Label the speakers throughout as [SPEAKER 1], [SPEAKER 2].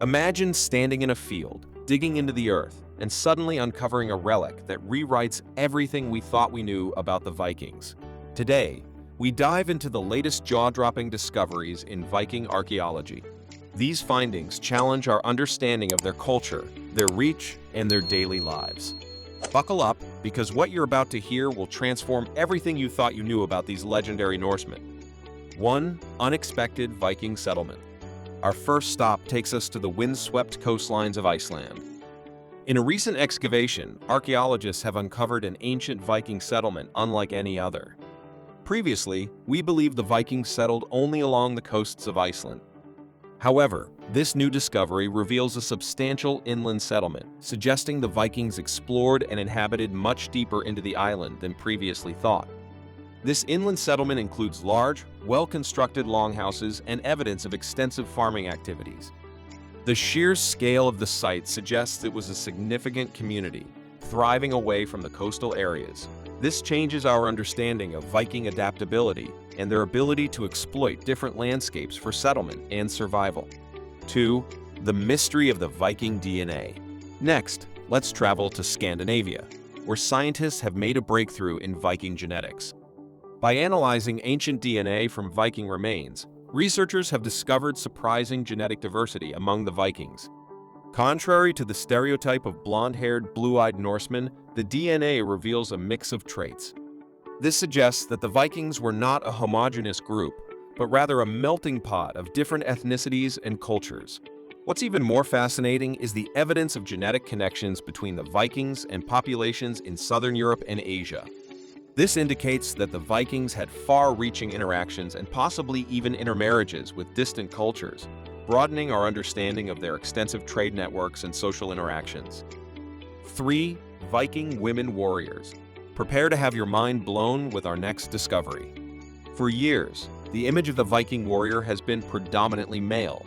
[SPEAKER 1] Imagine standing in a field, digging into the earth, and suddenly uncovering a relic that rewrites everything we thought we knew about the Vikings. Today, we dive into the latest jaw-dropping discoveries in Viking archaeology. These findings challenge our understanding of their culture, their reach, and their daily lives. Buckle up, because what you're about to hear will transform everything you thought you knew about these legendary Norsemen. 1. Unexpected Viking settlement. Our first stop takes us to the windswept coastlines of Iceland. In a recent excavation, archaeologists have uncovered an ancient Viking settlement unlike any other. Previously, we believed the Vikings settled only along the coasts of Iceland. However, this new discovery reveals a substantial inland settlement, suggesting the Vikings explored and inhabited much deeper into the island than previously thought. This inland settlement includes large, well-constructed longhouses and evidence of extensive farming activities. The sheer scale of the site suggests it was a significant community, thriving away from the coastal areas. This changes our understanding of Viking adaptability and their ability to exploit different landscapes for settlement and survival. 2. The mystery of the Viking DNA. Next, let's travel to Scandinavia, where scientists have made a breakthrough in Viking genetics. By analyzing ancient DNA from Viking remains, researchers have discovered surprising genetic diversity among the Vikings. Contrary to the stereotype of blonde-haired, blue-eyed Norsemen, the DNA reveals a mix of traits. This suggests that the Vikings were not a homogeneous group, but rather a melting pot of different ethnicities and cultures. What's even more fascinating is the evidence of genetic connections between the Vikings and populations in Southern Europe and Asia. This indicates that the Vikings had far-reaching interactions and possibly even intermarriages with distant cultures, broadening our understanding of their extensive trade networks and social interactions. 3. Viking women warriors. Prepare to have your mind blown with our next discovery. For years, the image of the Viking warrior has been predominantly male.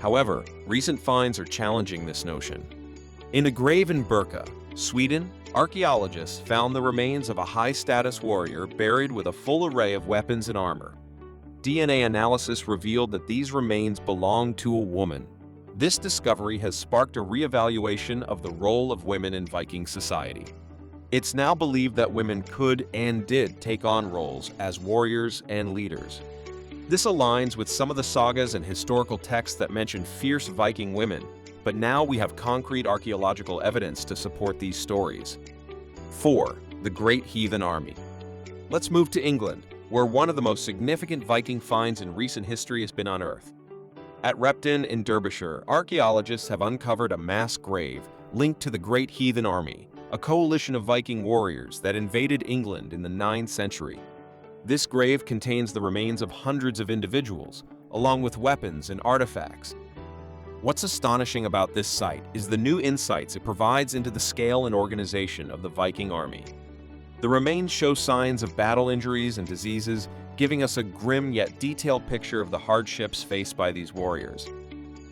[SPEAKER 1] However, recent finds are challenging this notion. In a grave in Birka, Sweden, archaeologists found the remains of a high-status warrior buried with a full array of weapons and armor. DNA analysis revealed that these remains belonged to a woman. This discovery has sparked a re-evaluation of the role of women in Viking society. It's now believed that women could and did take on roles as warriors and leaders. This aligns with some of the sagas and historical texts that mention fierce Viking women, but now we have concrete archaeological evidence to support these stories. 4. The Great Heathen Army. Let's move to England, where one of the most significant Viking finds in recent history has been unearthed. At Repton in Derbyshire, archaeologists have uncovered a mass grave linked to the Great Heathen Army, a coalition of Viking warriors that invaded England in the 9th century. This grave contains the remains of hundreds of individuals, along with weapons and artifacts. What's astonishing about this site is the new insights it provides into the scale and organization of the Viking army. The remains show signs of battle injuries and diseases, giving us a grim yet detailed picture of the hardships faced by these warriors.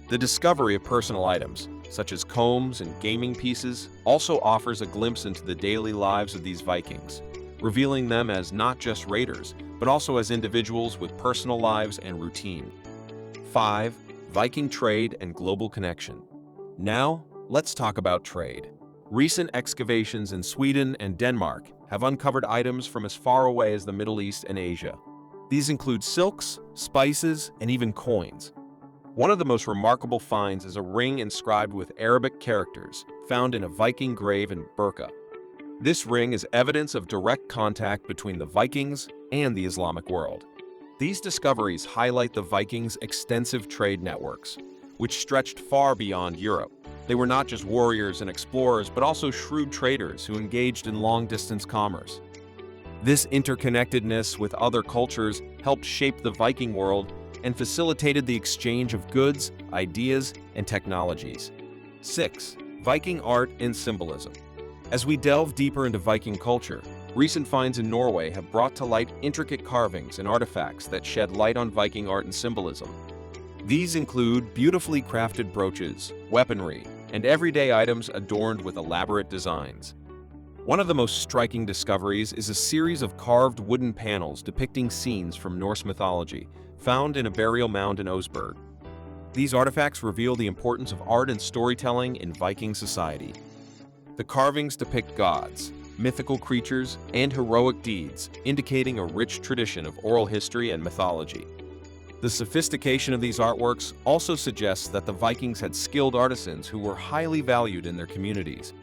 [SPEAKER 1] The discovery of personal items, such as combs and gaming pieces, also offers a glimpse into the daily lives of these Vikings, revealing them as not just raiders, but also as individuals with personal lives and routine. 5. Viking trade and global connection. Now, let's talk about trade. Recent excavations in Sweden and Denmark have uncovered items from as far away as the Middle East and Asia. These include silks, spices, and even coins. One of the most remarkable finds is a ring inscribed with Arabic characters found in a Viking grave in Birka. This ring is evidence of direct contact between the Vikings and the Islamic world. These discoveries highlight the Vikings' extensive trade networks, which stretched far beyond Europe. They were not just warriors and explorers, but also shrewd traders who engaged in long-distance commerce. This interconnectedness with other cultures helped shape the Viking world and facilitated the exchange of goods, ideas, and technologies. 6. Viking art and symbolism. As we delve deeper into Viking culture, recent finds in Norway have brought to light intricate carvings and artifacts that shed light on Viking art and symbolism. These include beautifully crafted brooches, weaponry, and everyday items adorned with elaborate designs. One of the most striking discoveries is a series of carved wooden panels depicting scenes from Norse mythology, found in a burial mound in Oseberg. These artifacts reveal the importance of art and storytelling in Viking society. The carvings depict gods, mythical creatures, and heroic deeds, indicating a rich tradition of oral history and mythology. The sophistication of these artworks also suggests that the Vikings had skilled artisans who were highly valued in their communities.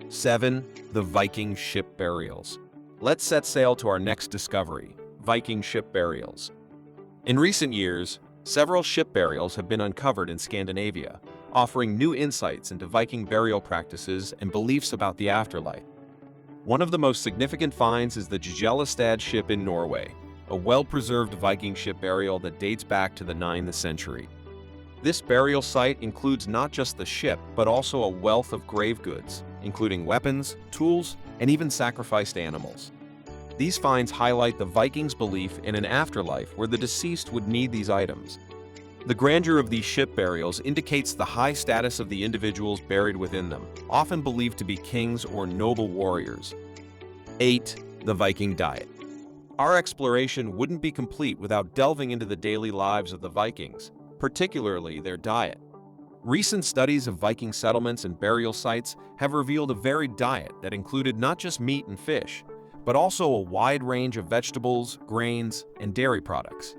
[SPEAKER 1] 7. The Viking ship burials. Let's set sail to our next discovery, Viking ship burials. In recent years, several ship burials have been uncovered in Scandinavia, offering new insights into Viking burial practices and beliefs about the afterlife. One of the most significant finds is the Gjellestad ship in Norway, a well-preserved Viking ship burial that dates back to the 9th century. This burial site includes not just the ship, but also a wealth of grave goods, including weapons, tools, and even sacrificed animals. These finds highlight the Vikings' belief in an afterlife where the deceased would need these items. The grandeur of these ship burials indicates the high status of the individuals buried within them, often believed to be kings or noble warriors. 8. The Viking diet. Our exploration wouldn't be complete without delving into the daily lives of the Vikings, particularly their diet. Recent studies of Viking settlements and burial sites have revealed a varied diet that included not just meat and fish, but also a wide range of vegetables, grains, and dairy products.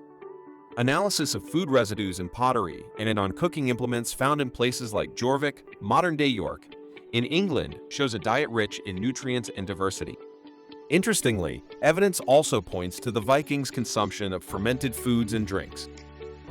[SPEAKER 1] Analysis of food residues in pottery and on cooking implements found in places like Jorvik, modern-day York, in England shows a diet rich in nutrients and diversity. Interestingly, evidence also points to the Vikings' consumption of fermented foods and drinks.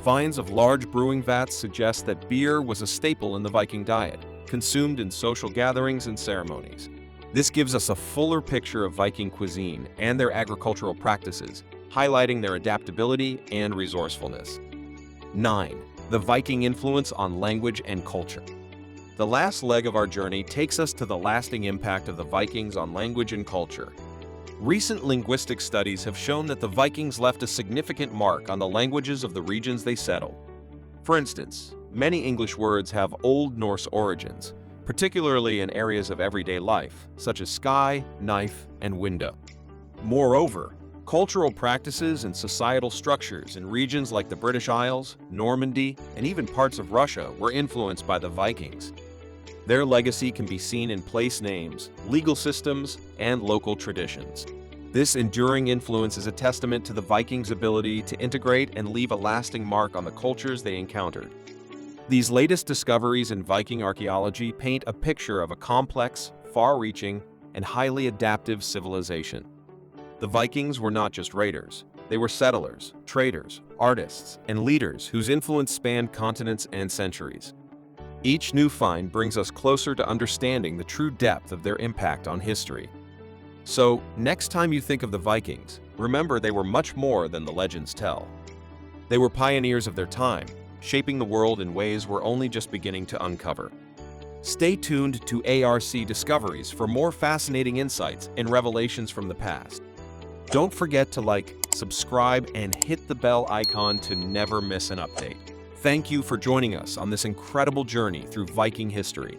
[SPEAKER 1] Finds of large brewing vats suggest that beer was a staple in the Viking diet, consumed in social gatherings and ceremonies. This gives us a fuller picture of Viking cuisine and their agricultural practices, highlighting their adaptability and resourcefulness. 9. The Viking influence on language and culture. The last leg of our journey takes us to the lasting impact of the Vikings on language and culture. Recent linguistic studies have shown that the Vikings left a significant mark on the languages of the regions they settled. For instance, many English words have Old Norse origins, particularly in areas of everyday life, such as sky, knife, and window. Moreover, cultural practices and societal structures in regions like the British Isles, Normandy, and even parts of Russia were influenced by the Vikings. Their legacy can be seen in place names, legal systems, and local traditions. This enduring influence is a testament to the Vikings' ability to integrate and leave a lasting mark on the cultures they encountered. These latest discoveries in Viking archaeology paint a picture of a complex, far-reaching, and highly adaptive civilization. The Vikings were not just raiders. They were settlers, traders, artists, and leaders whose influence spanned continents and centuries. Each new find brings us closer to understanding the true depth of their impact on history. So, next time you think of the Vikings, remember they were much more than the legends tell. They were pioneers of their time, shaping the world in ways we're only just beginning to uncover. Stay tuned to ARC Discoveries for more fascinating insights and revelations from the past. Don't forget to like, subscribe, and hit the bell icon to never miss an update. Thank you for joining us on this incredible journey through Viking history.